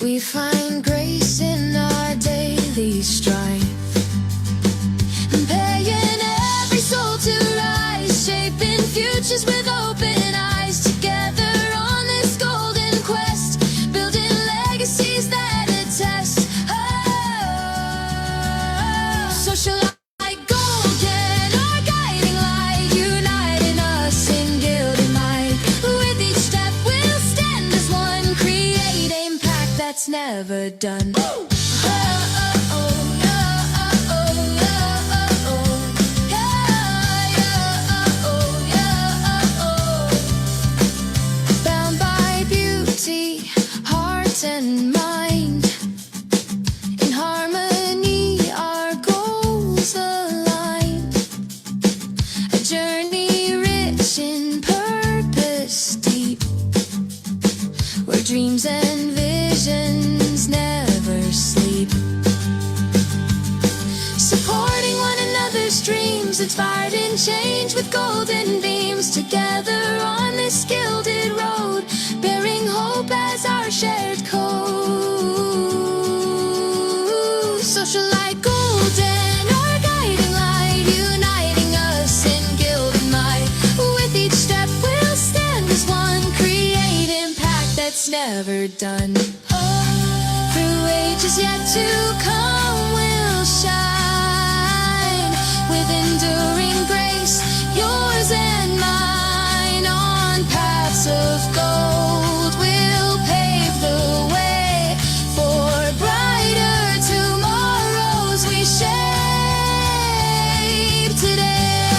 We find grace in our daily strife, paying every soul to rise, shaping futures with open eyes. Together on this golden quest, building legacies that attest. Socialite golden, our guiding light, uniting us in gilded might. With each step we'll stand as one, create impact that's never done. Bound by beauty, heart and mind, in harmony our goals align. A journey rich in purpose deep, where dreams and visions never sleep. Supporting one another's dreams, inspired in change with golden beams. Together on this gilded road, bearing hope as our shared code. Socialite golden, our guiding light, uniting us in gilded might. With each step we'll stand as one, create impact that's never done. Through ages is yet to come will shine with enduring grace, yours and mine on paths of gold. We'll pave the way for brighter tomorrows we shape today.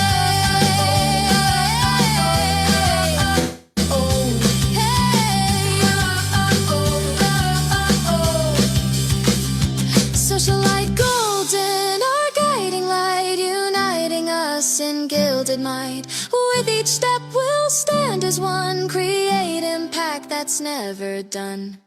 Oh, hey, social light golden, our guiding light, uniting us in gilded might. With each step we'll stand as one, create impact that's never done.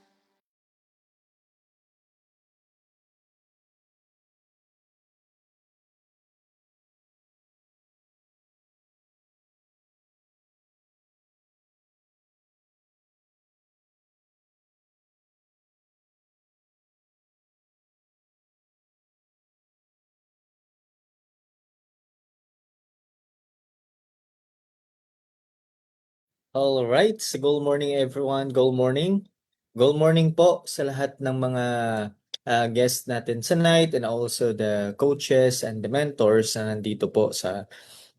All right. So good morning everyone. Good morning. Good morning po sa lahat ng mga guests natin tonight and also the coaches and the mentors na nandito po sa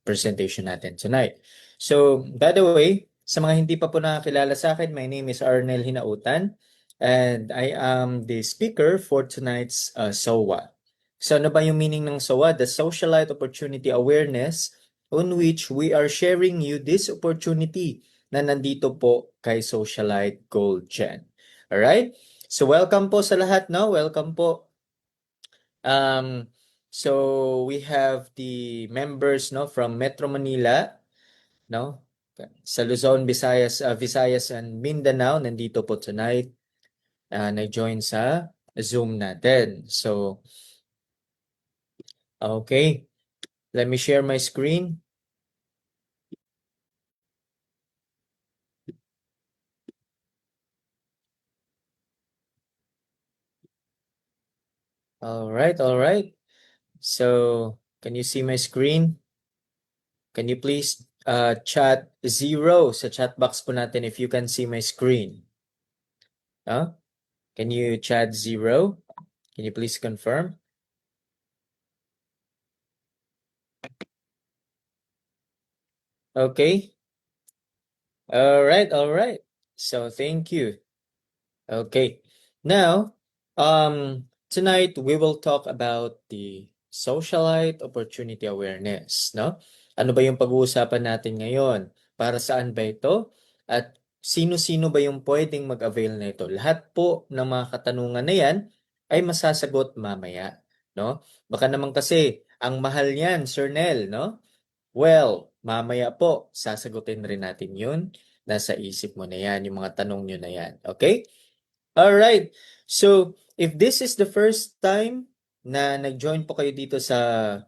presentation natin tonight. So, by the way, sa mga hindi pa po nakakilala sa akin, my name is Arnel Hinautan and I am the speaker for tonight's SOA. So, ano ba yung meaning ng SOA? The Socialite Opportunity Awareness, on which we are sharing you this opportunity na nandito po kay Socialite Gold Gen. Alright? So, welcome po sa lahat, no? Welcome po. So we have the members, no, from Metro Manila, no? Sa Luzon, Visayas and Mindanao nandito po tonight. Nag-join sa Zoom natin. So, okay. Let me share my screen. All right. So, can you see my screen? Can you please chat 0 sa chat box po natin if you can see my screen? Can you chat 0? Can you please confirm? Okay. All right. So thank you. Okay. Now, tonight we will talk about the socialite opportunity awareness, no? Ano ba yung pag-uusapan natin ngayon? Para saan ba ito? At sino-sino ba yung pwedeng mag-avail na ito? Lahat po ng mga katanungan na yan ay masasagot mamaya, no? Baka naman kasi ang mahal niyan, Sir Nel, no? Well, mamaya po sasagutin rin natin 'yun. Nasa isip mo na 'yan, yung mga tanong niyo na 'yan, okay? All right. So, if this is the first time na nag-join po kayo dito sa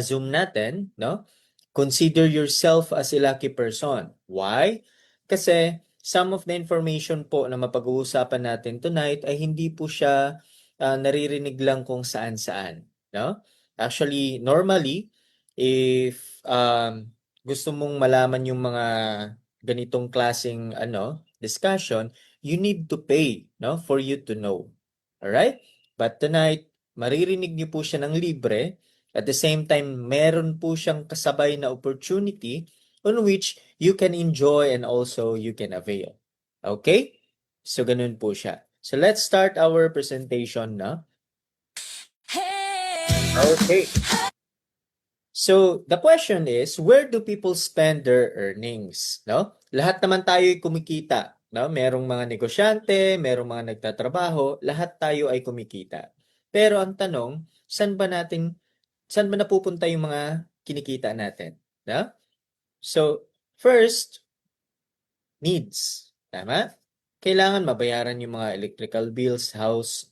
Zoom natin, no? Consider yourself as a lucky person. Why? Kasi some of the information po na mapag-uusapan natin tonight ay hindi po siya naririnig lang kung saan-saan, no? Actually, normally, if gusto mong malaman yung mga ganitong klaseng discussion, you need to pay, no, for you to know. All right? But tonight, maririnig niyo po siya ng libre. At the same time, meron po siyang kasabay na opportunity on which you can enjoy and also you can avail. Okay? So, ganun po siya. So, let's start our presentation na. Okay. So, the question is, where do people spend their earnings? No? Lahat naman tayo ay kumikita. No? Merong mga negosyante, merong mga nagtatrabaho, lahat tayo ay kumikita. Pero ang tanong, saan ba napupunta yung mga kinikita natin? No? So, first, needs. Tama? Kailangan mabayaran yung mga electrical bills, house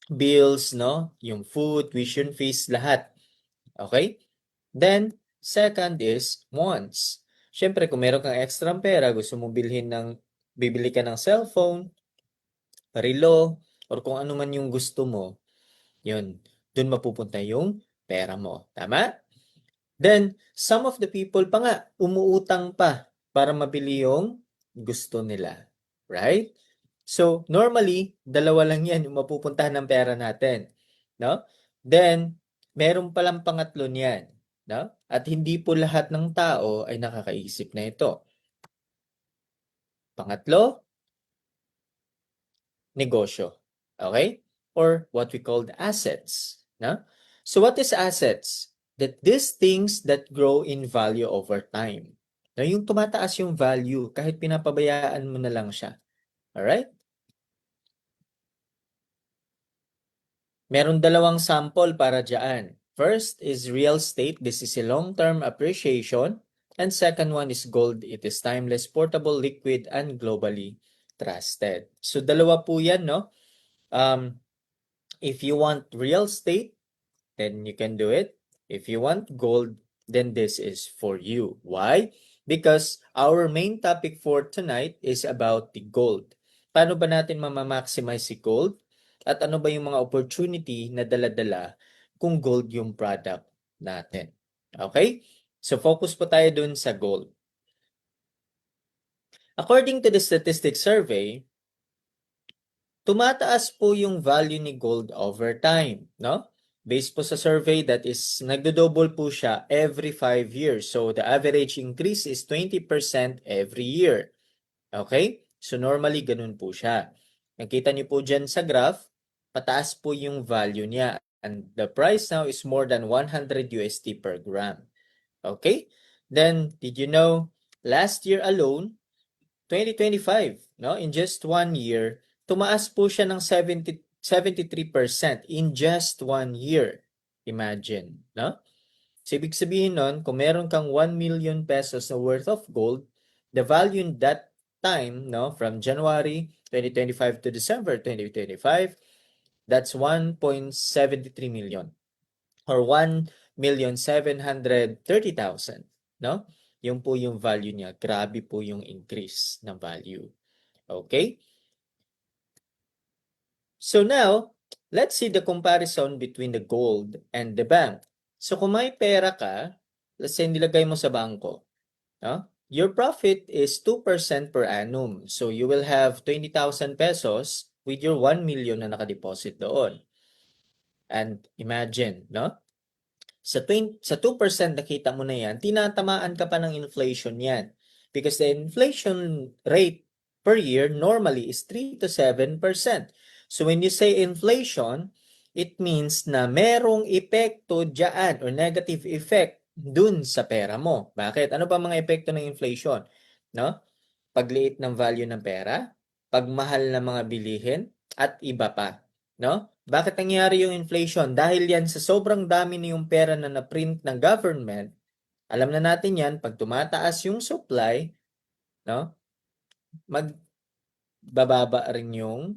bills, no? Yung food, tuition fees, lahat. Okay? Then, second is wants. Siyempre, kung meron kang extra pera, gusto mong bibili ka ng cellphone, relo, or kung ano man yung gusto mo, yun, dun mapupunta yung pera mo. Tama? Then, some of the people pa nga, umuutang pa para mabili yung gusto nila. Right? So, normally, dalawa lang yan yung mapupuntahan ng pera natin. No? Then, meron palang pangatlo niyan. No? At hindi po lahat ng tao ay nakakaisip na ito. Pangatlo, negosyo. Okay? Or what we call the assets. No? So, what is assets? That these things that grow in value over time. No, yung tumataas yung value kahit pinapabayaan mo na lang siya. Alright? Meron dalawang sample para dyan. First is real estate. This is a long-term appreciation. And second one is gold. It is timeless, portable, liquid, and globally trusted. So dalawa po yan, no? If you want real estate, then you can do it. If you want gold, then this is for you. Why? Because our main topic for tonight is about the gold. Paano ba natin maximize si gold? At ano ba yung mga opportunity na dala-dala kung gold yung product natin? Okay? So focus po tayo dun sa gold. According to the statistics survey, tumataas po yung value ni gold over time, no? Based po sa survey, that is, nagdo-double po siya every 5 years. So, the average increase is 20% every year. Okay? So, normally, ganun po siya. Nakita niyo po dyan sa graph, pataas po yung value niya. And the price now is more than 100 USD per gram. Okay? Then, did you know, last year alone, 2025, no? In just 1 year, tumaas po siya ng 73% in just 1 year. Imagine, no? So, ibig sabihin nun, kung meron kang 1 million pesos na worth of gold, the value in that time, no, from January 2025 to December 2025, that's 1.73 million or 1,730,000, no? Yung po yung value niya. Grabe po yung increase ng value. Okay? So now, let's see the comparison between the gold and the bank. So kung may pera ka, let's say nilagay mo sa bangko, no? Your profit is 2% per annum. So you will have 20,000 pesos with your 1 million na nakadeposit doon. And imagine, no? Sa 2% nakita mo na yan, tinatamaan ka pa ng inflation yan. Because the inflation rate per year normally is 3 to 7%. So when you say inflation, it means na merong epekto dyan or negative effect dun sa pera mo. Bakit? Ano ba mga epekto ng inflation? No? Pagliit ng value ng pera, pagmahal ng mga bilihin, at iba pa. No? Bakit nangyari yung inflation? Dahil yan sa sobrang dami na yung pera na na-print ng government, alam na natin yan, pag tumataas yung supply, no? Magbababa rin yung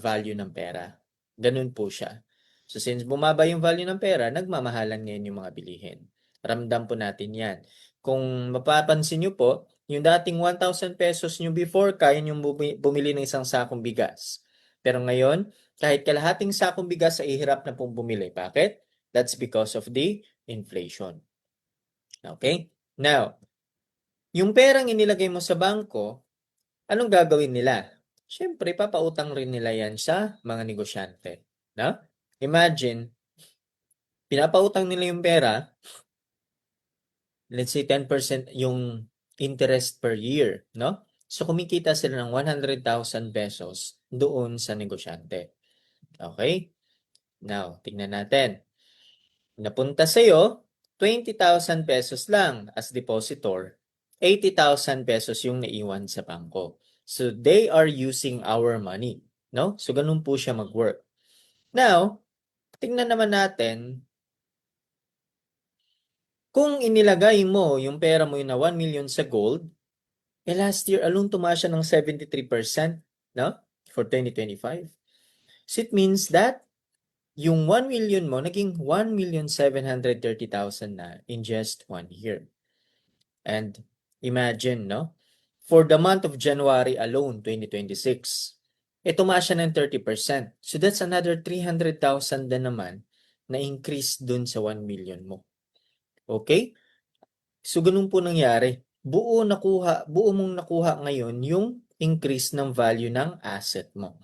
value ng pera. Ganun po siya. So since bumaba yung value ng pera, nagmamahalan ngayon yung mga bilihin. Ramdam po natin yan. Kung mapapansin nyo po, yung dating 1,000 pesos nyo before, kaya nyo bumili ng isang sakong bigas. Pero ngayon, kahit kalahating sakong bigas ay hirap na pong bumili. Bakit? That's because of the inflation. Okay? Now, yung perang inilagay mo sa bangko, anong gagawin nila? Siyempre, papautang rin nila yan sa mga negosyante. No? Imagine, pinapautang nila yung pera, let's say 10% yung interest per year, no? So, kumikita sila ng 100,000 pesos doon sa negosyante. Okay? Now, tingnan natin. Napunta sa'yo, 20,000 pesos lang as depositor. 80,000 pesos yung naiwan sa bangko. So, they are using our money. No? So, ganun po siya mag-work. Now, tingnan naman natin, kung inilagay mo yung pera mo yung na 1 million sa gold, last year alone tumaas siya ng 73%, no? For 2025. So, it means that yung 1 million mo, naging 1,730,000 na in just 1 year. And imagine, no? For the month of January alone, 2026, tumaas siya ng 30%. So that's another 300,000 na naman na increase dun sa 1 million mo. Okay? So ganun po nangyari. Buo mong nakuha ngayon yung increase ng value ng asset mo.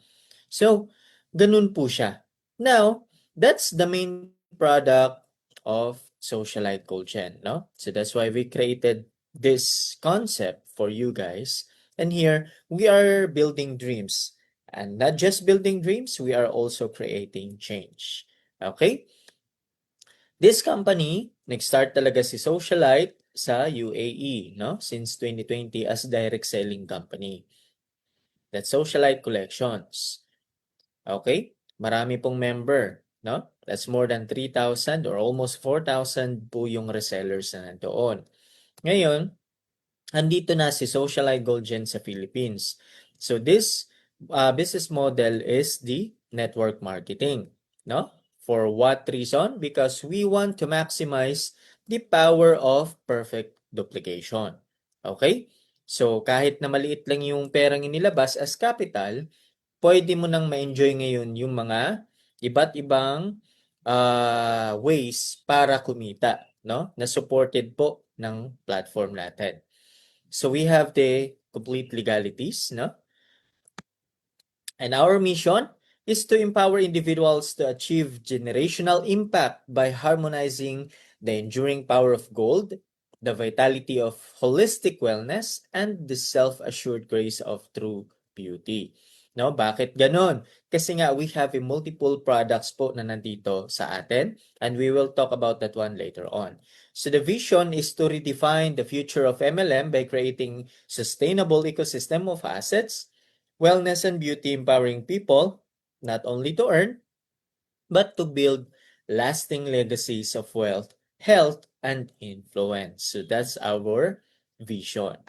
So, ganun po siya. Now, that's the main product of Socialite Gold Gen, no? So that's why we created this concept for you guys. And here, we are building dreams. And not just building dreams, we are also creating change. Okay? This company, nag-start talaga si Socialite sa UAE, no? Since 2020 as direct selling company. That's Socialite Collections. Okay? Marami pong member, no? That's more than 3,000 or almost 4,000 po yung resellers na nandoon. Ngayon, andito na si Socialite Gold Gen sa Philippines. So this business model is the network marketing, no? For what reason? Because we want to maximize the power of perfect duplication. Okay? So kahit na maliit lang yung perang inilabas as capital, pwede mo nang ma-enjoy ngayon yung mga iba't ibang ways para kumita, no? Na supported po ng platform natin. So we have the complete legalities, no? And our mission is to empower individuals to achieve generational impact by harmonizing the enduring power of gold, the vitality of holistic wellness, and the self-assured grace of true beauty. No, bakit ganon? Kasi nga we have a multiple products po na nandito sa atin, and we will talk about that one later on. So the vision is to redefine the future of MLM by creating sustainable ecosystem of assets, wellness and beauty, empowering people not only to earn, but to build lasting legacies of wealth, health, and influence. So that's our vision.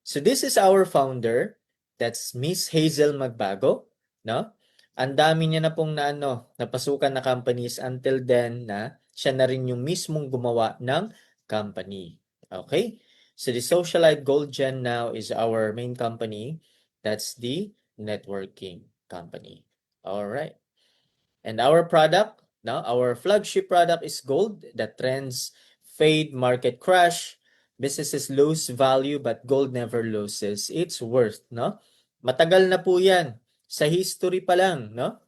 So this is our founder. That's Miss Hazel Magbago, no? Ang dami niya na pong napasukan na companies until then na siya na rin yung mismong gumawa ng company. Okay? So the Socialite Gold Gen now is our main company. That's the networking company. All right. And our product, now our flagship product is gold. The trends fade, market crash, businesses lose value, but gold never loses its worth, no? Matagal na po 'yan. Sa history pa lang, no?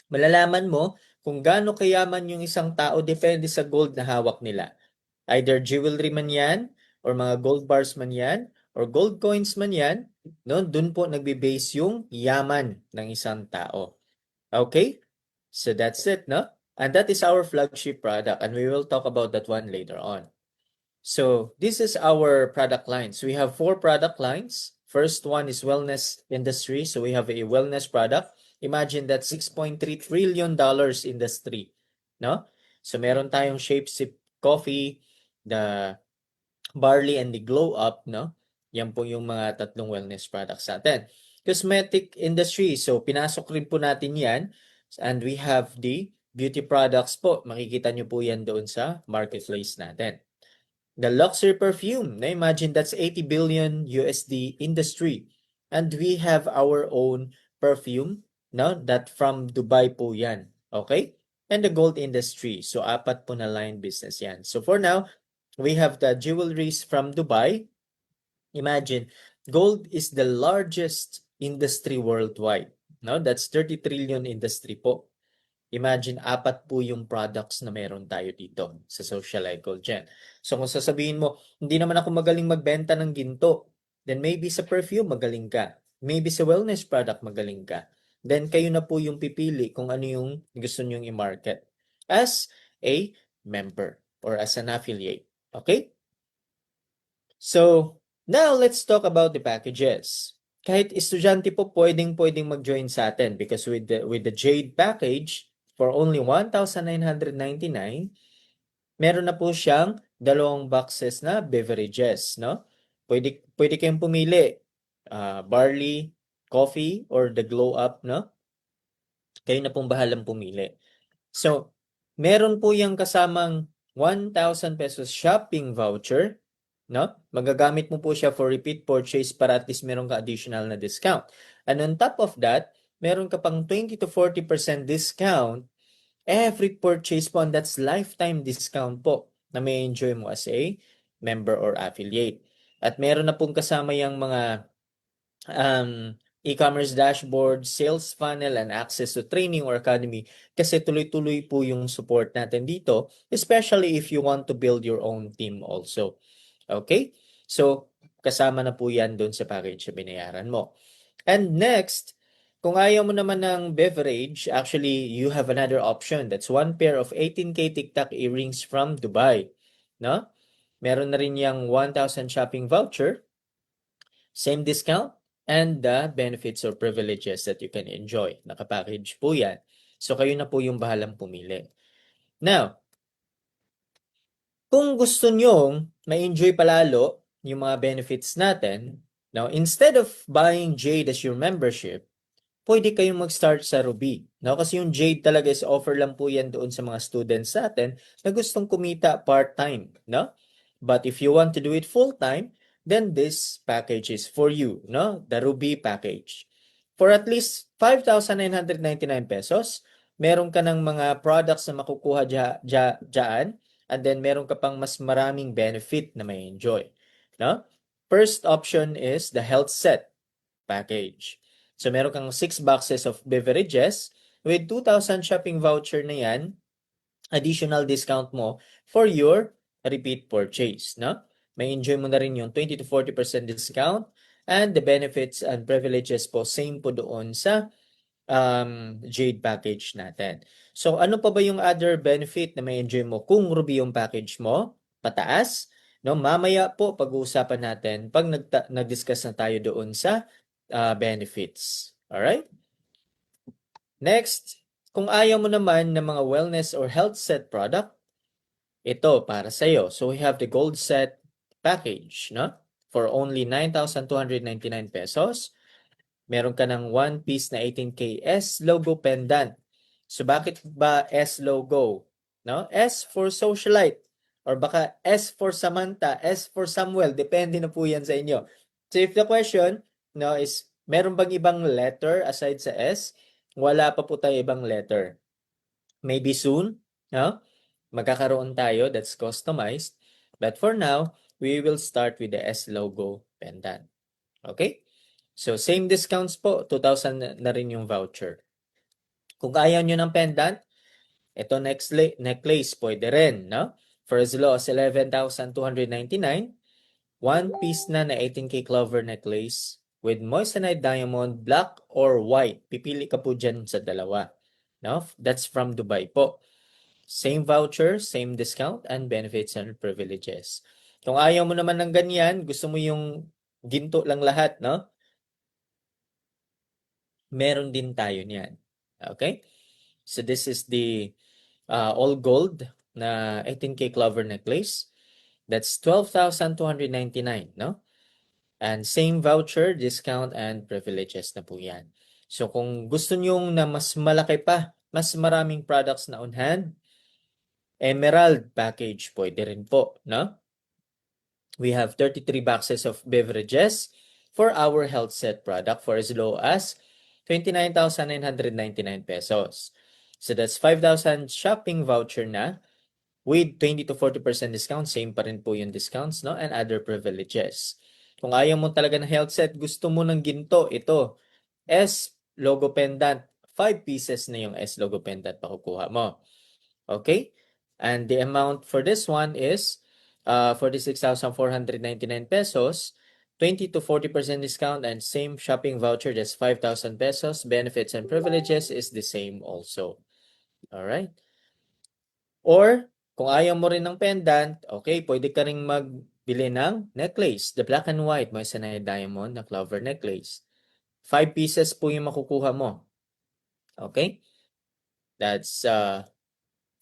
Malalaman mo kung gaano kayaman yung isang tao depende sa gold na hawak nila. Either jewelry man 'yan or mga gold bars man 'yan or gold coins man 'yan, no? Doon po nagbe-base yung yaman ng isang tao. Okay? So that's it, no? And that is our flagship product, and we will talk about that one later on. So this is our product lines. We have 4 product lines. First one is wellness industry. So we have a wellness product. Imagine that $6.3 trillion industry, no? So meron tayong Shape Sip Coffee, the Barley, and the Glow Up, no? Yan po yung mga tatlong wellness products natin. Cosmetic industry. So pinasok rin po natin yan. And we have the beauty products po. Makikita nyo po yan doon sa marketplace natin. The luxury perfume. Now imagine that's 80 billion USD industry. And we have our own perfume, no? That from Dubai po yan. Okay? And the gold industry. So 4 po na line business yan. So for now, we have the jewelries from Dubai. Imagine, gold is the largest industry worldwide. No? That's 30 trillion industry po. Imagine, 4 po yung products na meron tayo dito sa Socialite Gold Gen. So kung sasabihin mo, hindi naman ako magaling magbenta ng ginto, then maybe sa perfume magaling ka. Maybe sa wellness product magaling ka. Then kayo na po yung pipili kung ano yung gusto nyong i-market as a member or as an affiliate. Okay? So, now let's talk about the packages. Kahit estudyante po pwedeng mag-join sa atin because with the Jade package for only 1,999, meron na po siyang 2 boxes na beverages, no? Pwede kayong pumili, barley, coffee, or the glow up, no? Kayo na pong bahalang pumili. So, meron po yung kasamang 1,000 pesos shopping voucher, no? Magagamit mo po siya for repeat purchase para at least meron ka additional na discount. And on top of that, meron ka pang 20 to 40% discount every purchase po, and that's lifetime discount po na may enjoy mo as a member or affiliate. At meron na pong kasama yung mga e-commerce dashboard, sales funnel, and access to training or academy kasi tuloy-tuloy po yung support natin dito, especially if you want to build your own team also. Okay? So, kasama na po yan doon sa package na binayaran mo. And next, kung ayaw mo naman ng beverage, actually, you have another option. That's one pair of 18K TikTok earrings from Dubai. No? Meron na rin yung 1,000 shopping voucher, same discount, and the benefits or privileges that you can enjoy. Nakapackage po yan. So, kayo na po yung bahalang pumili. Now, kung gusto nyong ma-enjoy palalo yung mga benefits natin, now, instead of buying Jade as your membership, pwede kayong mag-start sa Ruby. No? Kasi yung Jade talaga is offer lang po yan doon sa mga students natin na gustong kumita part-time. No? But if you want to do it full-time, then this package is for you. No? The Ruby package. For at least 5,999 pesos, meron ka ng mga products na makukuha dyan, and then meron ka pang mas maraming benefit na may enjoy. No? First option is the health set package. So, meron kang 6 boxes of beverages with 2,000 shopping voucher na yan, additional discount mo for your repeat purchase, no? May enjoy mo na rin yung 20 to 40% discount and the benefits and privileges po same po doon sa Jade package natin. So, ano pa ba yung other benefit na may enjoy mo kung Ruby yung package mo? Pataas, no? Mamaya po pag-uusapan natin pag nag-discuss na tayo doon sa benefits. Alright? Next, kung ayaw mo naman ng mga wellness or health set product, ito para sa iyo. So we have the gold set package, no? For only 9,299 pesos. Meron ka ng one piece na 18K S logo pendant. So bakit ba S logo? No? S for socialite or baka S for Samantha, S for Samuel, depende na po yan sa inyo. So if the question, no, is meron bang ibang letter aside sa S? Wala pa po tayo ibang letter. Maybe soon, no? Magkakaroon tayo that's customized. But for now, we will start with the S logo pendant. Okay? So same discounts po, 2,000 na rin yung voucher. Kung ayaw nyo ng pendant, ito next necklace pwede rin, no? For as low as 11,299, one piece na 18K clover necklace with moissanite diamond, black or white. Pipili ka po dyan sa dalawa. No? That's from Dubai po. Same voucher, same discount, and benefits and privileges. Kung ayaw mo naman ng ganyan, gusto mo yung ginto lang lahat, no? Meron din tayo niyan. Okay? So this is the all gold na 18K clover necklace. That's 12,299, no? And same voucher, discount, and privileges na po yan. So kung gusto nyong na mas malaki pa, mas maraming products na on hand, Emerald package pwede rin po, no? We have 33 boxes of beverages for our health set product for as low as 29,999 pesos. So that's 5,000 shopping voucher na with 20 to 40% discount. Same pa rin po yung discounts, no? And other privileges. Kung ayaw mo talaga ng health set, gusto mo ng ginto, ito. S logo pendant. 5 pieces na yung S logo pendant pakukuha mo. Okay? And the amount for this one is 46,499 pesos, 20 to 40% discount, and same shopping voucher, that's 5,000 pesos. Benefits and privileges is the same also. Alright? Or, kung ayaw mo rin ng pendant, okay, pwede ka rin magbili ng necklace, the black and white, moissanite diamond na clover necklace. 5 pieces po yung makukuha mo. Okay? That's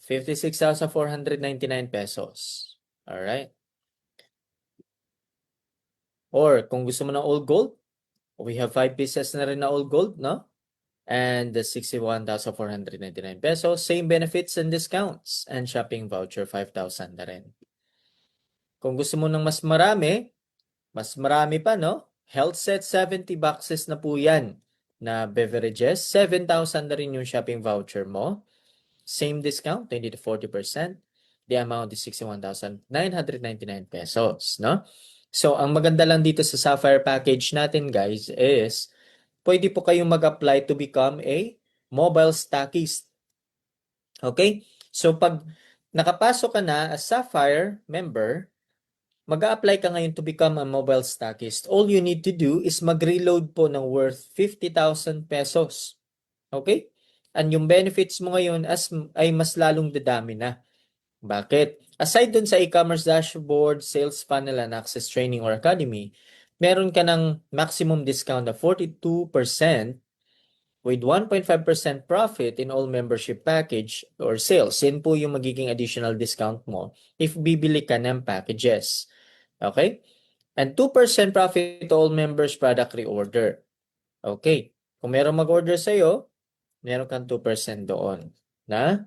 56,499 pesos. Alright? Or, kung gusto mo ng all gold, we have 5 pieces na rin na all gold, no? And the 61,499 pesos. Same benefits and discounts. And shopping voucher, 5,000 na rin. Kung gusto mo ng mas marami pa, no? Health set, 70 boxes na po yan na beverages. 7,000 na rin yung shopping voucher mo. Same discount, 20 to 40%. The amount is 61,999 pesos, no? So, ang maganda lang dito sa Sapphire package natin, guys, is pwede po kayong mag-apply to become a mobile stockist. Okay? So, pag nakapasok ka na as Sapphire member, mag-a-apply ka ngayon to become a mobile stockist. All you need to do is mag-reload po ng worth 50,000 pesos. Okay? And yung benefits mo ngayon ay mas lalong dadami na. Bakit? Aside dun sa e-commerce dashboard, sales funnel, and access training or academy, meron ka ng maximum discount of 42% with 1.5% profit in all membership package or sales. Yan po yung magiging additional discount mo if bibili ka ng packages. Okay? And 2% profit to all members product reorder. Okay. Kung meron mag-order sa'yo, meron kang 2% doon na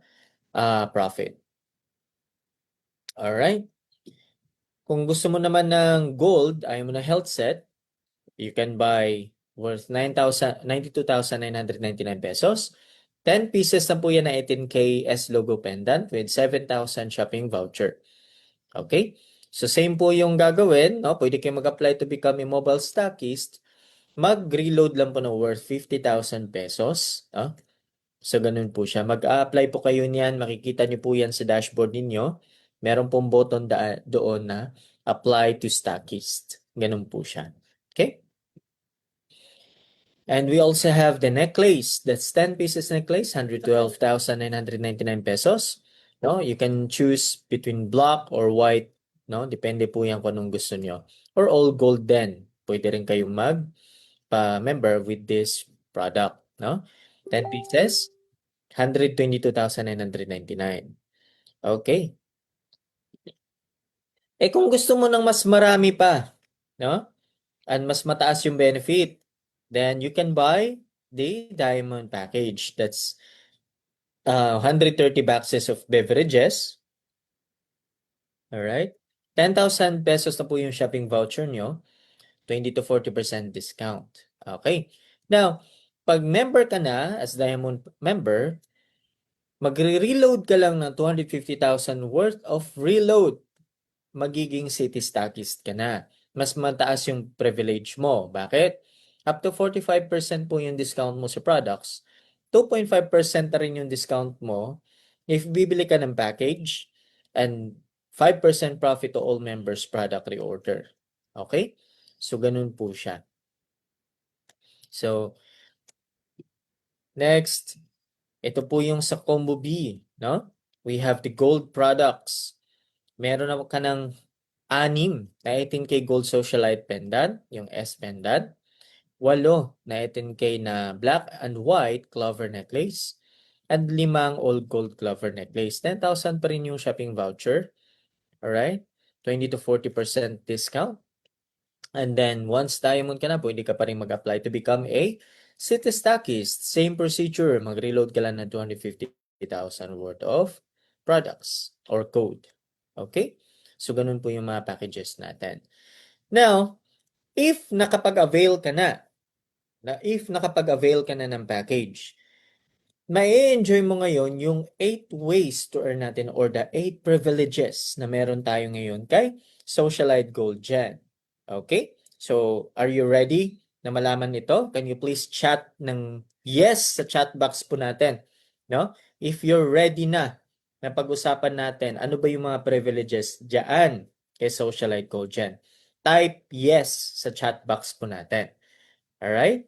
profit. Alright? Kung gusto mo naman ng gold, ayaw mo na health set, you can buy worth 92,999 pesos. 10 pieces na po yan na 18K S logo pendant with 7,000 shopping voucher. Okay? So same po yung gagawin, no? Pwede kayo mag-apply to become a mobile stockist. Mag-reload lang po na worth 50,000 pesos. No? So ganun po siya. Mag-a-apply po kayo niyan. Makikita niyo po yan sa dashboard ninyo. Meron pong button doon na apply to stockist. Ganun po siya. Okay? And we also have the necklace. That's 10 pieces necklace, 112,999 pesos. No, you can choose between black or white, no? Depende po yan kung anong gusto nyo. Or all gold din. Pwede rin kayong mag-member with this product, no? 10 pieces, 122,999. Okay. Kung gusto mo ng mas marami pa, no? And mas mataas yung benefit, then you can buy the diamond package. That's 130 boxes of beverages. Alright? 10,000 pesos na po yung shopping voucher nyo. 20 to 40% discount. Okay. Now, pag member ka na as diamond member, magre-reload ka lang ng 250,000 worth of reload. Magiging city stockist ka na. Mas mataas yung privilege mo. Bakit? Up to 45% po yung discount mo sa products. 2.5% na rin yung discount mo if bibili ka ng package and 5% profit to all members product reorder. Okay? So, ganun po siya. So, next, ito po yung sa Combo B, no? We have the gold products. Meron na ka ng 6 na 18K gold socialite pendant, yung S pendant. 8 na 18K na black and white clover necklace. And 5 all gold clover necklace. 10,000 pa rin yung shopping voucher. Alright? 20 to 40% discount. And then, once diamond ka na, pwede ka pa rin mag-apply to become a city stockist. Same procedure. Mag-reload ka lang ng 250,000 worth of products or code. Okay? So, ganun po yung mga packages natin. Now, if nakapag-avail ka na ng package, ma-enjoy mo ngayon yung 8 ways to earn natin or the 8 privileges na meron tayo ngayon kay Socialite Gold Gen. Okay? So, are you ready na malaman ito? Can you please chat ng yes sa chat box po natin? No? If you're ready na pag-usapan natin, ano ba yung mga privileges diyan kay Socialite Gold Gen? Type yes sa chat box po natin. Alright?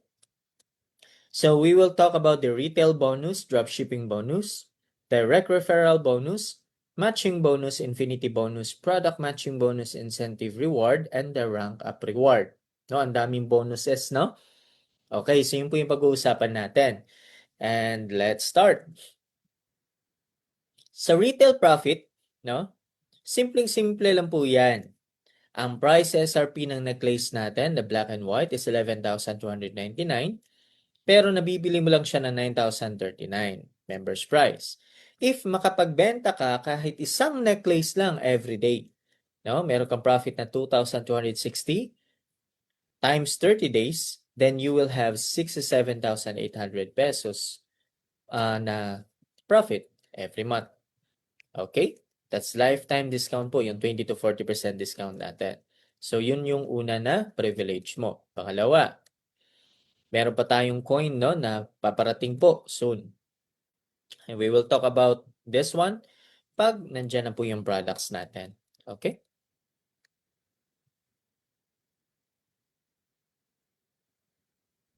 So we will talk about the retail bonus, dropshipping bonus, direct referral bonus, matching bonus, infinity bonus, product matching bonus, incentive reward, and the rank up reward. No, ang daming bonuses, no? Okay, so yun po yung pag-uusapan natin. And let's start. Sa retail profit, no? Simpleng-simple lang po yan. Ang price SRP ng necklace natin, the black and white, is 11,299. Pero nabibili mo lang siya ng 9,039 members price. If makapagbenta ka kahit isang necklace lang every day, no? Meron kang profit na 2,260 times 30 days, then you will have 67,800 pesos na profit every month. Okay? That's lifetime discount po, yung 20 to 40% discount natin. So, yun yung una na privilege mo. Pangalawa, meron pa tayong coin, no, na paparating po soon. And we will talk about this one pag nandyan na po yung products natin. Okay?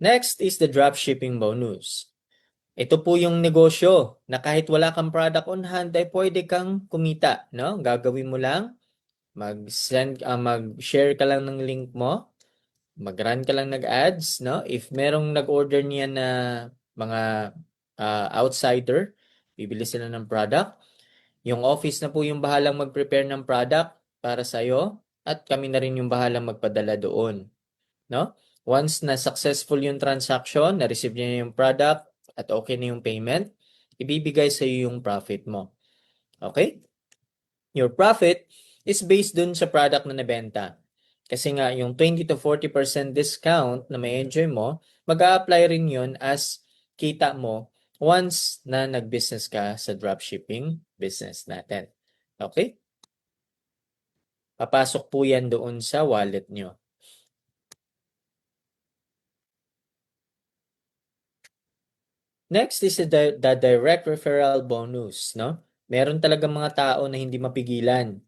Next is the dropshipping bonus. Ito po yung negosyo na kahit wala kang product on hand ay pwede kang kumita, no? Gagawin mo lang, mag-share ka lang ng link mo, mag-run ka lang nag-ads, no? If merong nag-order niya na mga outsider, bibili sila ng product, yung office na po yung bahalang mag-prepare ng product para sa'yo at kami na rin yung bahalang magpadala doon, no? Once na successful yung transaction, na-receive niya yung product at okay na yung payment, ibibigay sa iyo yung profit mo. Okay? Your profit is based dun sa product na nabenta. Kasi nga, yung 20 to 40% discount na may enjoy mo, mag-a-apply rin yun as kita mo once na nag-business ka sa dropshipping business natin. Okay? Papasok po yan doon sa wallet nyo. Next is the direct referral bonus, no? Meron talagang mga tao na hindi mapigilan.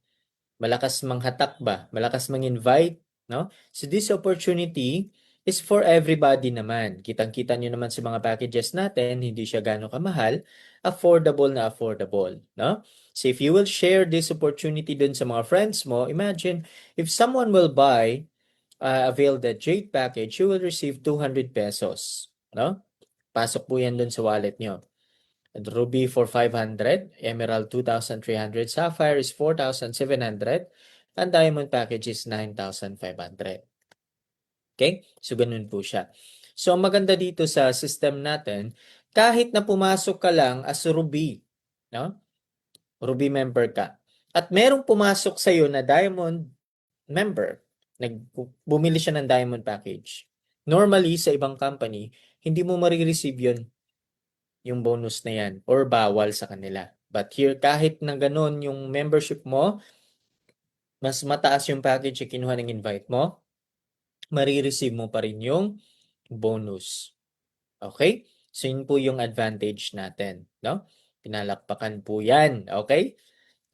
Malakas manghatak ba? Malakas mang-invite, no? So this opportunity is for everybody naman. Kitang-kita nyo naman sa mga packages natin, hindi siya gano'ng kamahal, affordable na affordable, no? So if you will share this opportunity dun sa mga friends mo, imagine if someone will buy avail the Jade package, you will receive 200 pesos, no? Pasok po yan dun sa wallet nyo. Ruby for 500, Emerald 2,300, Sapphire is 4,700, and Diamond package is 9,500. Okay? So, ganun po siya. So, ang maganda dito sa system natin, kahit na pumasok ka lang as Ruby, no? Ruby member ka, at merong pumasok sa'yo na Diamond member, bumili siya ng Diamond package. Normally, sa ibang company, hindi mo marireceive yun, yung bonus na yan, or bawal sa kanila. But here, kahit na ganun yung membership mo, mas mataas yung package yung kinuha ng invite mo, marireceive mo pa rin yung bonus. Okay? So, yun po yung advantage natin. No? Pinalakpakan po yan. Okay?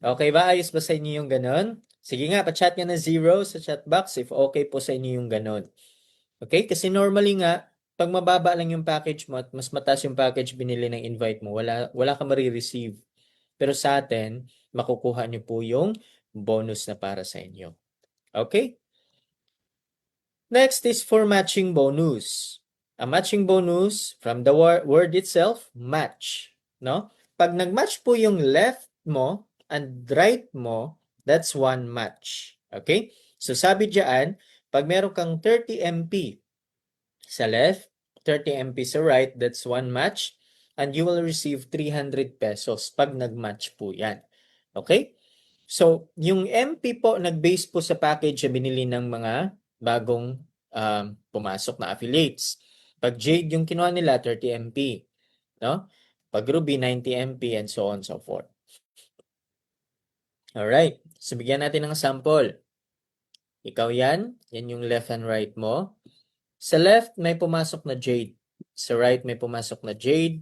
Okay ba? Ayos ba sa inyo yung ganun? Sige nga, pa-chat nyo na 0 sa chat box if okay po sa inyo yung ganun. Okay? Kasi normally nga, pag mababa lang yung package mo at mas mataas yung package binili ng invite mo, wala ka marireceive. Pero sa atin, makukuha nyo po yung bonus na para sa inyo. Okay? Next is for matching bonus. A matching bonus, from the word itself, match. No? Pag nag-match po yung left mo and right mo, that's one match. Okay? So sabi diyan, pag meron kang 30 MP sa left, 30 MP sa right, that's one match. And you will receive 300 pesos pag nag-match po yan. Okay? So, yung MP po, nag-base po sa package na binili ng mga bagong pumasok na affiliates. Pag Jade, yung kinuha nila, 30 MP. No? Pag Ruby, 90 MP and so on and so forth. Alright. So, bigyan natin ng sample. Ikaw yan. Yan yung left and right mo. Sa left, may pumasok na Jade. Sa right, may pumasok na Jade.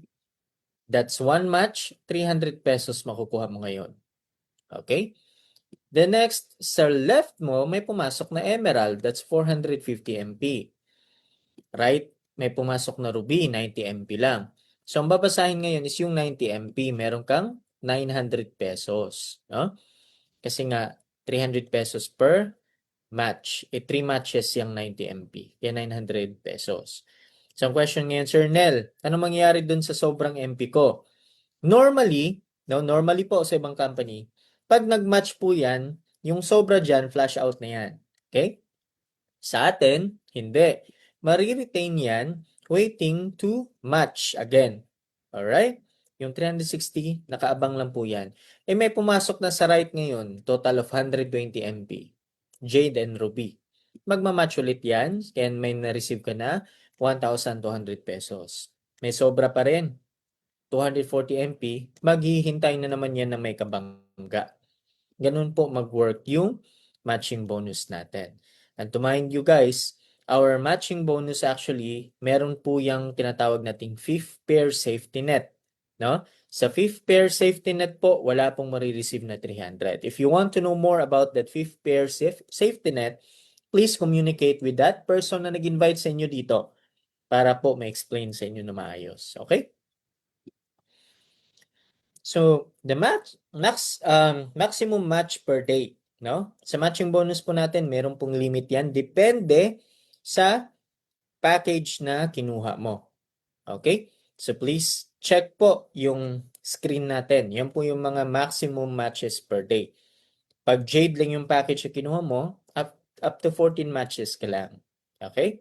That's one match. 300 pesos makukuha mo ngayon. Okay? The next, sa left mo, may pumasok na Emerald. That's 450 MP. Right? May pumasok na Ruby, 90 MP lang. So, ang babasahin ngayon is yung 90 MP. Meron kang 900 pesos. No? Kasi nga, 300 pesos per match. 3 matches yung 90 MP. Kaya 900 pesos. So, ang question ngayon, Sir Nel, ano mangyayari dun sa sobrang MP ko? Normally po sa ibang company, pag nag-match po yan, yung sobra dyan, flash out na yan. Okay? Sa atin, hindi. Mariretain yan, waiting to match again. Alright? Yung 360, nakaabang lang po yan. May pumasok na sa right ngayon, total of 120 MP. Jade and Ruby. Magmamatch ulit yan, and may na-receive ka na 1,200 pesos. May sobra pa rin. 240 MP, maghihintay na naman yan na may kabangga. Ganun po mag-work yung matching bonus natin. And to mind you guys, our matching bonus actually, meron po yung tinatawag nating fifth pair safety net. No? Sa fifth pair safety net po, wala pong marireceive na 300. If you want to know more about that fifth pair safety net, please communicate with that person na nag-invite sa inyo dito para po ma-explain sa inyo na maayos. Okay? So, the maximum match per day, no? Sa matching bonus po natin, meron pong limit yan. Depende sa package na kinuha mo. Okay? So, please check po yung screen natin. Yan po yung mga maximum matches per day. Pag Jade lang yung package na kinuha mo, up to 14 matches ka lang. Okay?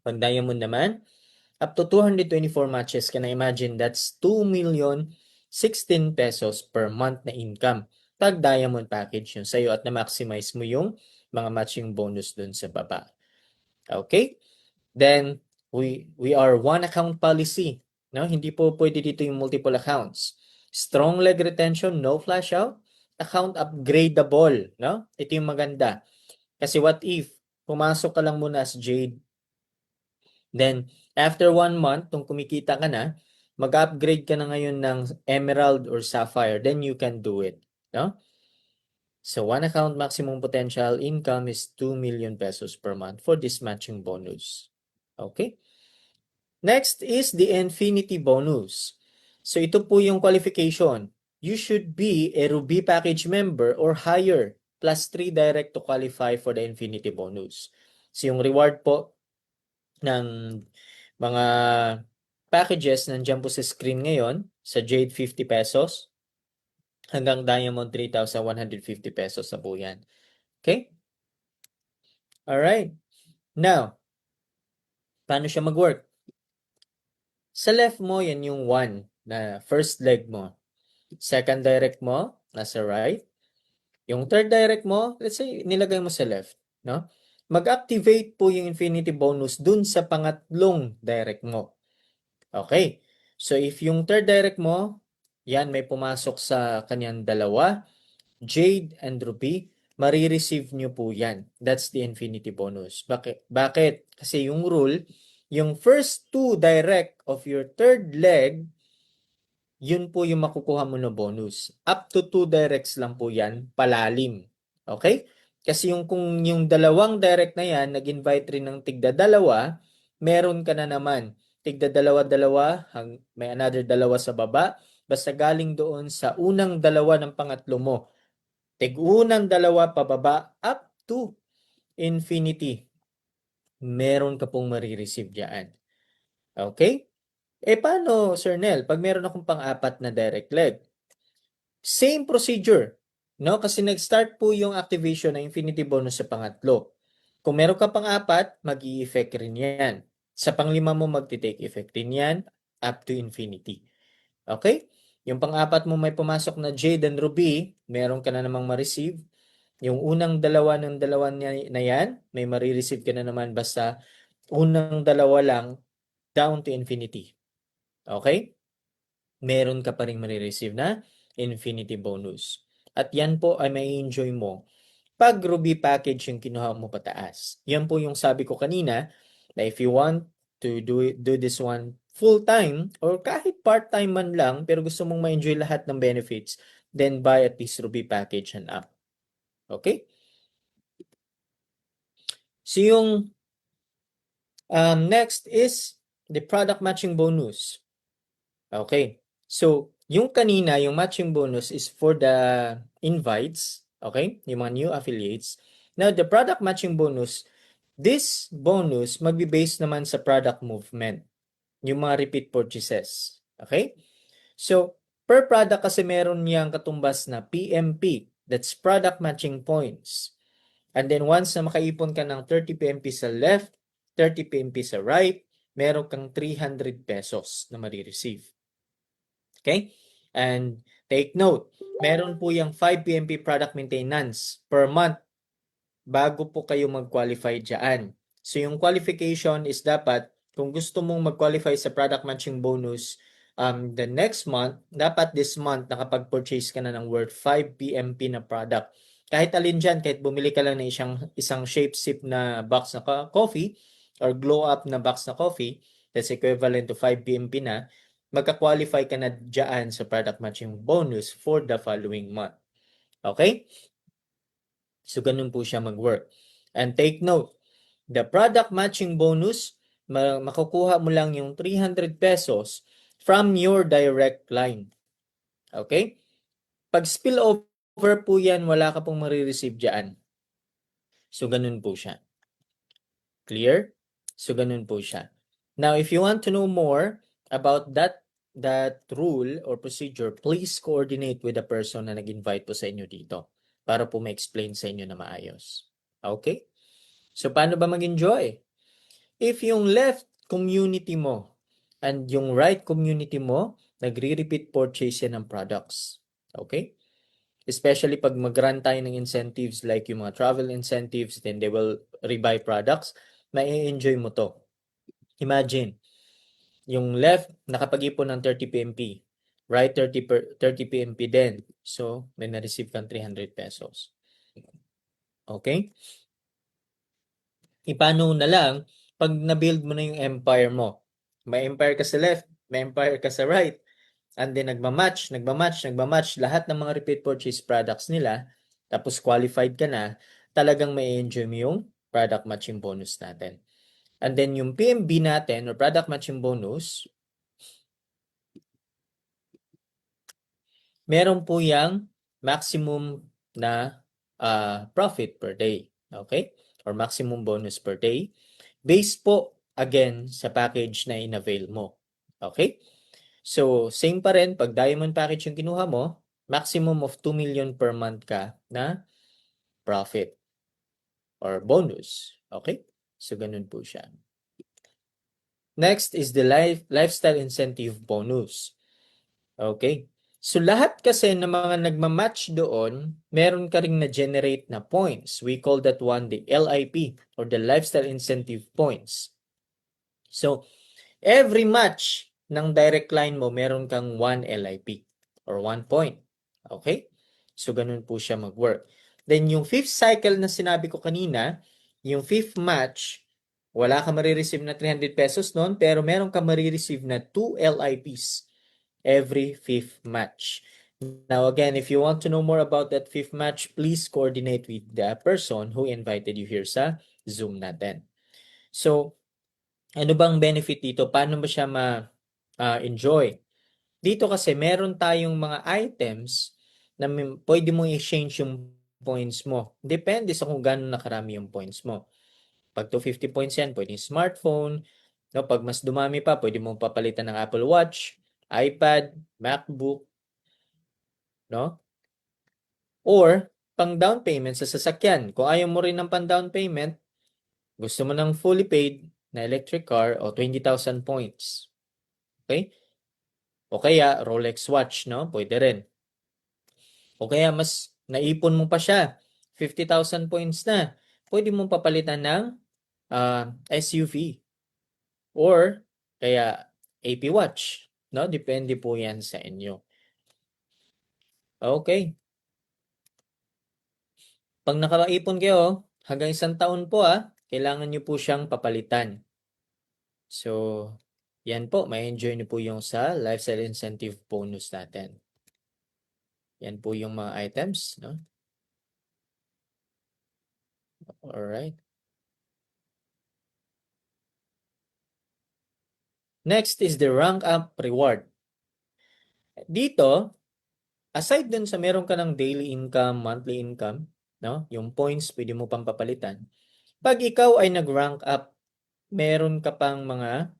Pag Diamond naman, up to 224 matches ka na. Imagine, that's 2,016,000 pesos per month na income. Pag Diamond package yun sa'yo at na-maximize mo yung mga matching bonus dun sa baba. Okay? Then, we are one account policy. No? Hindi po pwede dito yung multiple accounts. Strong leg retention, no flash out. Account upgradable. No? Ito yung maganda. Kasi what if, pumasok ka lang muna as Jade, then, after 1 month, kung kumikita ka na, mag-upgrade ka na ngayon ng Emerald or Sapphire, then you can do it. No? So, one account maximum potential income is 2 million pesos per month for this matching bonus. Okay? Next is the Infinity bonus. So, ito po yung qualification. You should be a Ruby package member or higher plus 3 direct to qualify for the Infinity bonus. So, yung reward po ng mga packages nandiyan po sa screen ngayon, sa Jade 50 pesos hanggang Diamond 3,150 pesos na po yan. Okay? Alright. Now, paano siya mag-work? Sa left mo, yan yung 1 na first leg mo. Second direct mo, nasa right. Yung third direct mo, let's say, nilagay mo sa left. No? Mag-activate po yung Infinity bonus dun sa pangatlong direct mo. Okay. So, if yung third direct mo, yan may pumasok sa kanyang dalawa, Jade and Ruby, marireceive nyo po yan. That's the Infinity bonus. Bakit? Kasi yung rule, yung first 2 direct of your third leg, yun po yung makukuha mo na bonus. Up to 2 directs lang po yan, palalim. Okay? Kasi kung yung dalawang direct na yan, nag-invite rin ng tigda dalawa, meron ka na naman. Tigda dalawa-dalawa, may another dalawa sa baba, basta galing doon sa unang dalawa ng pangatlo mo. Tig-unang dalawa pababa, up to infinity. Meron ka pong marireceive dyan. Okay? Paano, Sir Nel, pag meron akong pang-apat na direct leg? Same procedure, no? Kasi nag-start po yung activation ng Infinity bonus sa pangatlo. Kung meron ka pang-apat, mag-i-effect rin yan. Sa panglima mo, magti-take effect rin yan up to infinity. Okay? Yung pang-apat mo may pumasok na Jade and Ruby, meron ka na namang ma-receive. Yung unang dalawa ng dalawa na yan, may ma-receive ka na naman basta unang dalawa lang down to infinity. Okay? Meron ka pa rin marireceive na Infinity bonus. At yan po ay may enjoy mo pag Ruby package yung kinuha mo pataas. Yan po yung sabi ko kanina na if you want to do this one full-time or kahit part-time man lang pero gusto mong ma-enjoy lahat ng benefits, then buy at least Ruby package and up. Okay? So yung next is the product matching bonus. Okay. So, yung kanina, yung matching bonus is for the invites. Okay? Yung mga new affiliates. Now, the product matching bonus, this bonus magbe-base naman sa product movement. Yung mga repeat purchases. Okay? So, per product kasi meron niyang katumbas na PMP. That's product matching points. And then once na makaipon ka ng 30 PMP sa left, 30 PMP sa right, meron kang 300 pesos na marireceive. Okay? And take note, meron po yung 5 PMP product maintenance per month bago po kayo mag-qualify dyan. So yung qualification is dapat, kung gusto mong mag-qualify sa product matching bonus, the next month, dapat this month nakapag-purchase ka na ng worth 5 PMP na product. Kahit alin dyan, kahit bumili ka lang ng isang shape sip na box na coffee or glow up na box na coffee, that's equivalent to 5 PMP na, magka-qualify ka na dyan sa product matching bonus for the following month. Okay? So, ganun po siya mag-work. And take note, the product matching bonus, makukuha mo lang yung 300 pesos from your direct line. Okay? Pag spillover po yan, wala ka pong marireceive dyan. So, ganun po siya. Clear? So, ganun po siya. Now, if you want to know more about that rule or procedure, please coordinate with the person na nag-invite po sa inyo dito para po ma-explain sa inyo na maayos. Okay? So, paano ba mag-enjoy? If yung left community mo and yung right community mo, nagre-repeat purchase yan ng products. Okay? Especially pag mag-run tayo ng incentives like yung mga travel incentives, then they will rebuy products, mai-enjoy mo to. Imagine, yung left nakapag-ipon ng 30 PMP, right 30 PMP din. So, may na-receive kang 300 pesos. Okay? Ipano na lang pag na-build mo na yung empire mo. May empire ka sa left, may empire ka sa right. And then nagmamatch, lahat ng mga repeat purchase products nila, tapos qualified ka na, talagang may enjoy mo yung product matching bonus natin. And then yung PMB natin or product matching bonus, meron po yung maximum na profit per day. Okay? Or maximum bonus per day. Based po, again, sa package na in-avail mo. Okay? So, same pa rin, pag diamond package yung kinuha mo, maximum of 2 million per month ka na profit or bonus. Okay? So, ganun po siya. Next is the lifestyle incentive bonus. Okay? So, lahat kasi ng mga nagmamatch doon, meron ka ring na-generate na points. We call that one the LIP or the lifestyle incentive points. So, every match ng direct line mo, meron kang 1 LIP or 1 point. Okay? So, ganun po siya mag-work. Then, yung fifth cycle na sinabi ko kanina, yung fifth match, wala ka marireceive na 300 pesos noon, pero meron ka marireceive na 2 LIPs every fifth match. Now, again, if you want to know more about that fifth match, please coordinate with the person who invited you here sa Zoom natin. So, ano bang benefit dito? Paano ba siya ma-enjoy? Dito kasi meron tayong mga items na pwede mo i-change yung points mo. Depende sa kung gaano nakarami yung points mo. Pag 250 points yan, pwedeng smartphone. No? Pag mas dumami pa, pwede mo papalitan ng Apple Watch, iPad, MacBook, no? Or pang down payment sa sasakyan. Kung ayaw mo rin ng pang down payment, gusto mo ng fully paid na electric car o 20,000 points. Okay? O kaya Rolex watch, no? Pwede rin. O kaya mas naipon mo pa siya, 50,000 points na. Pwede mong papalitan ng SUV or kaya AP watch, no? Depende po 'yan sa inyo. Okay. Pag nakaipon kayo, hanggang 1 taon po kailangan niyo po siyang papalitan. So, yan po, may enjoy niyo po yung sa lifestyle incentive bonus natin. Yan po yung mga items, no? Alright. Next is the rank up reward. Dito, aside dun sa meron ka ng daily income, monthly income, no? Yung points pwede mo pang papalitan. Pag ikaw ay nag-rank up, meron ka pang mga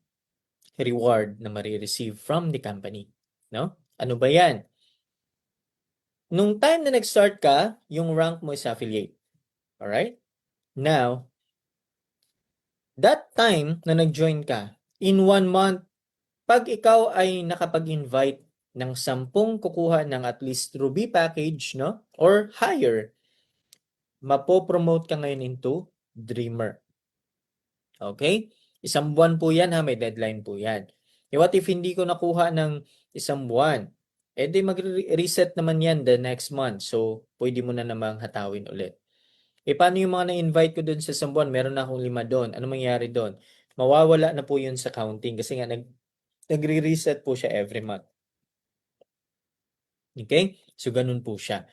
reward na marireceive from the company, no? Ano ba 'yan? Nung time na nag-start ka, yung rank mo is affiliate. Alright? Now, that time na nag-join ka, in 1 month, pag ikaw ay nakapag-invite ng 10 kukuha ng at least Ruby package, no? Or higher, mapopromote ka ngayon into Dreamer. Okay? 1 buwan po yan may deadline po yan. What if hindi ko nakuha ng 1 buwan? Eh di mag-reset naman yan the next month. So, pwede mo na namang hatawin ulit. Eh, paano yung mga na-invite ko dun sa isang buwan? Meron na akong 5 doon. Ano mangyari doon? Mawawala na po yun sa counting kasi nga nagre-reset po siya every month. Okay? So, ganun po siya.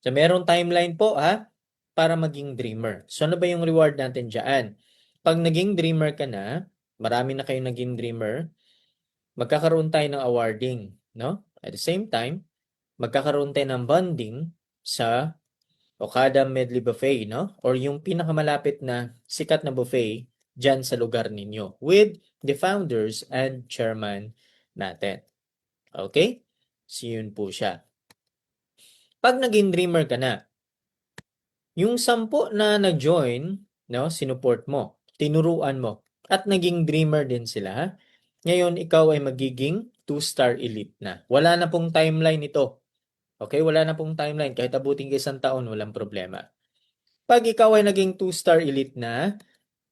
So, merong timeline po ha, para maging dreamer. So, ano ba yung reward natin dyan? Pag naging dreamer ka na, marami na kayong naging dreamer, magkakaroon tayo ng awarding, no? At the same time, magkakaroon tayo ng bonding sa Okada Medley Buffet, no? Or yung pinakamalapit na sikat na buffet dyan sa lugar ninyo with the founders and chairman natin. Okay? So, yun po siya. Pag naging dreamer ka na, yung 10 na nag-join, no, sinuport mo, tinuruan mo, at naging dreamer din sila, ngayon ikaw ay magiging 2-star elite na. Wala na pong timeline ito. Okay? Wala na pong timeline. Kahit abutin ka 1 taon, walang problema. Pag ikaw ay naging 2-star elite na,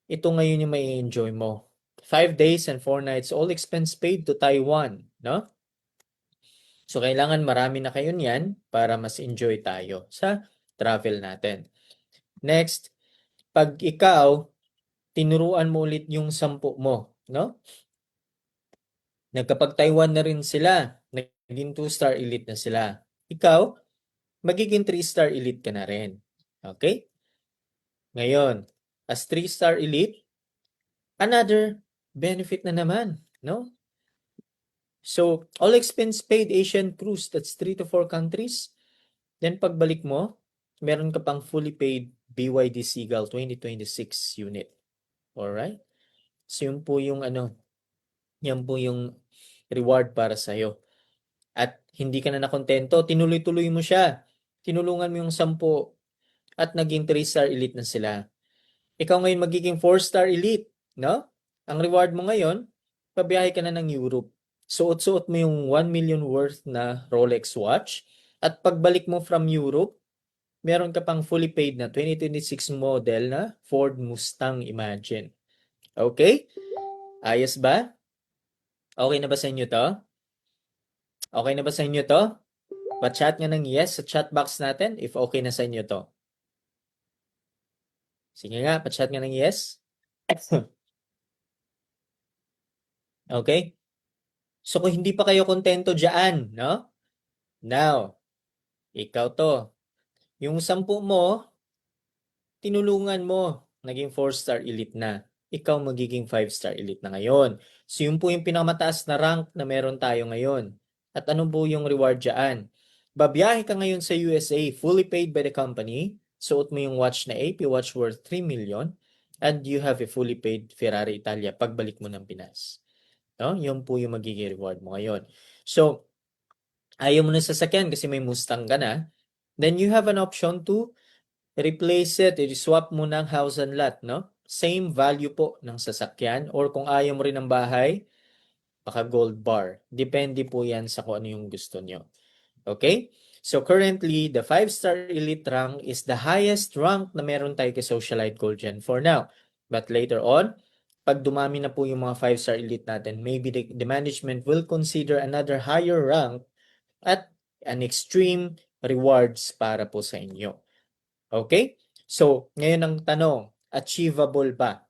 ito ngayon yung may enjoy mo. 5 days and 4 nights, all expense paid to Taiwan, no? So, kailangan marami na kayo niyan para mas enjoy tayo sa travel natin. Next, pag ikaw, tinuruan mo ulit yung 10 mo, no? Nagkapag-Taiwan na rin sila. Naging 2-star elite na sila. Ikaw, magiging 3-star elite ka na rin. Okay? Ngayon, as 3-star elite, another benefit na naman, no? So, all expense paid Asian cruise, that's 3 to 4 countries. Then pagbalik mo, meron ka pang fully paid BYD Seagull 2026 unit. Alright? So, yun po yung yan po yung reward para sa'yo. At hindi ka na nakontento, tinuloy-tuloy mo siya. Tinulungan mo yung 10 at naging 3-star elite na sila. Ikaw ngayon magiging 4-star elite, no? Ang reward mo ngayon, pabiyahe ka na ng Europe. Suot-suot mo yung 1 million worth na Rolex watch at pagbalik mo from Europe, meron ka pang fully paid na 2026 model na Ford Mustang Imagine. Okay? Ayos ba? Okay na ba sa inyo to? Okay na ba sa inyo to? Pa-chat nga ng yes sa chat box natin if okay na sa inyo to. Sige nga, pa-chat nga ng yes. Okay? So kung hindi pa kayo kontento dyan, no? Now, ikaw to. Yung 10 mo, tinulungan mo, naging 4-star elite na. Ikaw magiging 5-star elite na ngayon. So yun po yung pinakamataas na rank na meron tayo ngayon. At ano po yung reward dyan? Babiyahe ka ngayon sa USA, fully paid by the company. Suot mo yung watch na AP watch worth 3 million. And you have a fully paid Ferrari Italia pagbalik mo ng Pinas. No? Yun po yung magiging reward mo ngayon. So, ayaw mo na sasakyan kasi may Mustang ka na, then you have an option to replace it, i-swap mo ng house and lot, no? Same value po ng sasakyan or kung ayaw mo rin ng bahay, baka gold bar. Depende po yan sa kung ano yung gusto nyo. Okay? So currently, the 5-star elite rank is the highest rank na meron tayo kay Socialite Gold Gen for now. But later on, pag dumami na po yung mga 5-star elite natin, maybe the management will consider another higher rank at an extreme rewards para po sa inyo. Okay? So, ngayon ang tanong, achievable ba?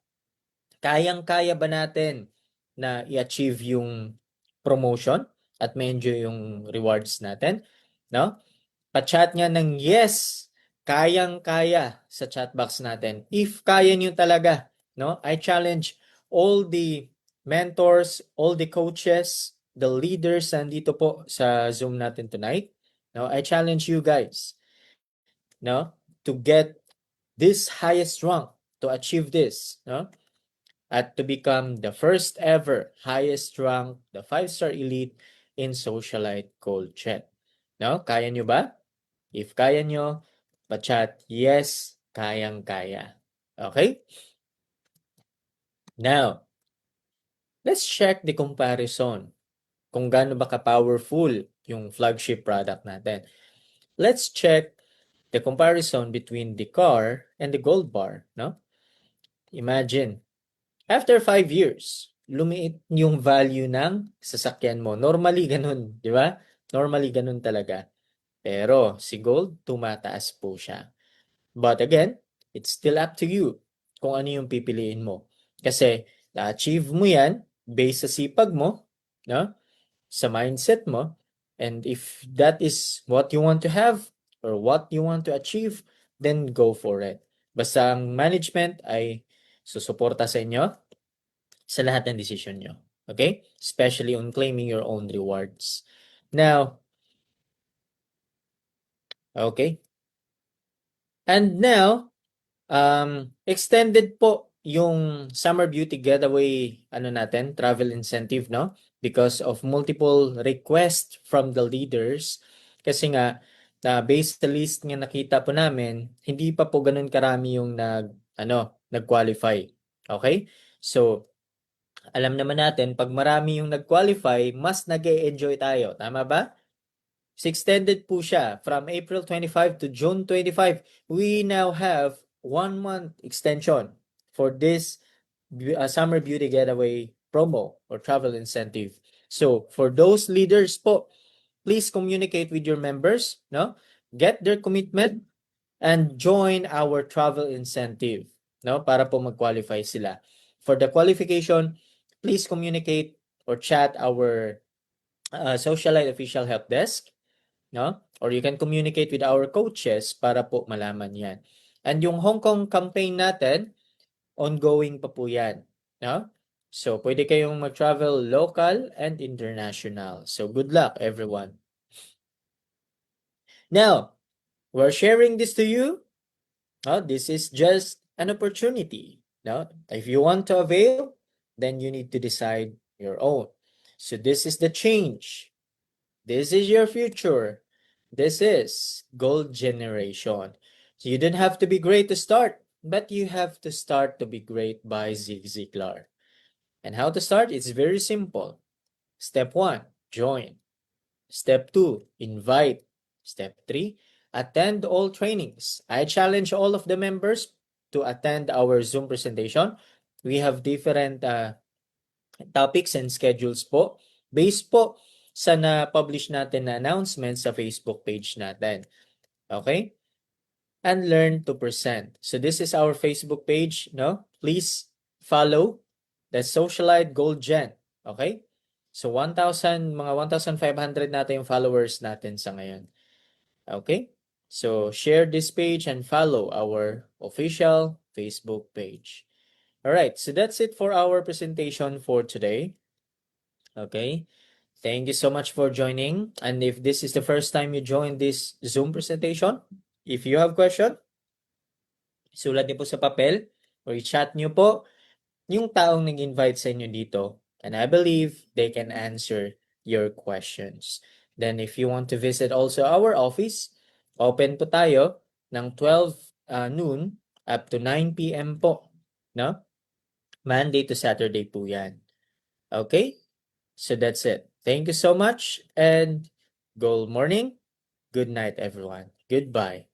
Kayang-kaya ba natin na i-achieve yung promotion at ma-enjoy yung rewards natin? No? Pa-chat nga ng yes, kayang-kaya sa chat box natin. If kaya nyo talaga, no? I challenge all the mentors, all the coaches, the leaders nandito po sa Zoom natin tonight. No? I challenge you guys, no? To get this highest rank, to achieve this, no? At to become the first ever highest rank, the 5-star elite in Socialite Gold Chat. No? Kaya nyo ba? If kaya nyo, pa-chat, yes, kayang-kaya. Okay? Now, let's check the comparison. Kung gaano ba ka-powerful yung flagship product natin. Let's check the comparison between the car and the gold bar, no? Imagine, after 5 years, lumiit yung value ng sasakyan mo. Normally, ganun, di ba? Normally, ganun talaga. Pero si gold, tumataas po siya. But again, it's still up to you kung ano yung pipiliin mo. Kasi na-achieve mo yan based sa sipag mo, no? Sa mindset mo. And if that is what you want to have or what you want to achieve, then go for it. Basta ang management ay susuporta sa inyo sa lahat ng decision nyo. Okay? Especially on claiming your own rewards. Now, okay. And now, extended po yung Summer Beauty Getaway natin, travel incentive, no? Because of multiple requests from the leaders. Kasi nga, based sa list nga nakita po namin, hindi pa po ganun karami yung nag-qualify. Okay? So, alam naman natin, pag marami yung nag-qualify, mas nag-e-enjoy tayo. Tama ba? So extended po siya from April 25 to June 25. We now have 1 month extension for this Summer Beauty Getaway promo or travel incentive. So for those leaders po, please communicate with your members, no? Get their commitment and join our travel incentive, no? Para po mag-qualify sila. For the qualification, please communicate or chat our Socialite official help desk, no? Or you can communicate with our coaches para po malaman yan. And yung Hong Kong campaign natin, ongoing pa po yan, no? So, pwede kayong mag-travel local and international. So, good luck, everyone. Now, we're sharing this to you. This is just an opportunity. No? If you want to avail, then you need to decide your own. So, this is the change. This is your future. This is gold generation. So you don't have to be great to start, but you have to start to be great by Zig Ziglar. And how to start? It's very simple. Step 1, join. Step 2, invite. Step 3, attend all trainings. I challenge all of the members to attend our Zoom presentation. We have different topics and schedules po. Based po sa na-publish natin na announcements sa Facebook page natin. Okay? And learn to present. So this is our Facebook page, no? Please follow the Socialite Gold Gen. Okay? So 1,000, mga 1,500 natin yung followers natin sa ngayon. Okay? So share this page and follow our official Facebook page. Alright, so that's it for our presentation for today. Okay? Thank you so much for joining. And if this is the first time you join this Zoom presentation, if you have question, sulat niyo po sa papel or i-chat niyo po yung taong nag-invite sa inyo dito. And I believe they can answer your questions. Then if you want to visit also our office, open po tayo ng 12 noon up to 9 p.m. po. No? Monday to Saturday po yan. Okay? So that's it. Thank you so much and good morning, good night everyone. Goodbye.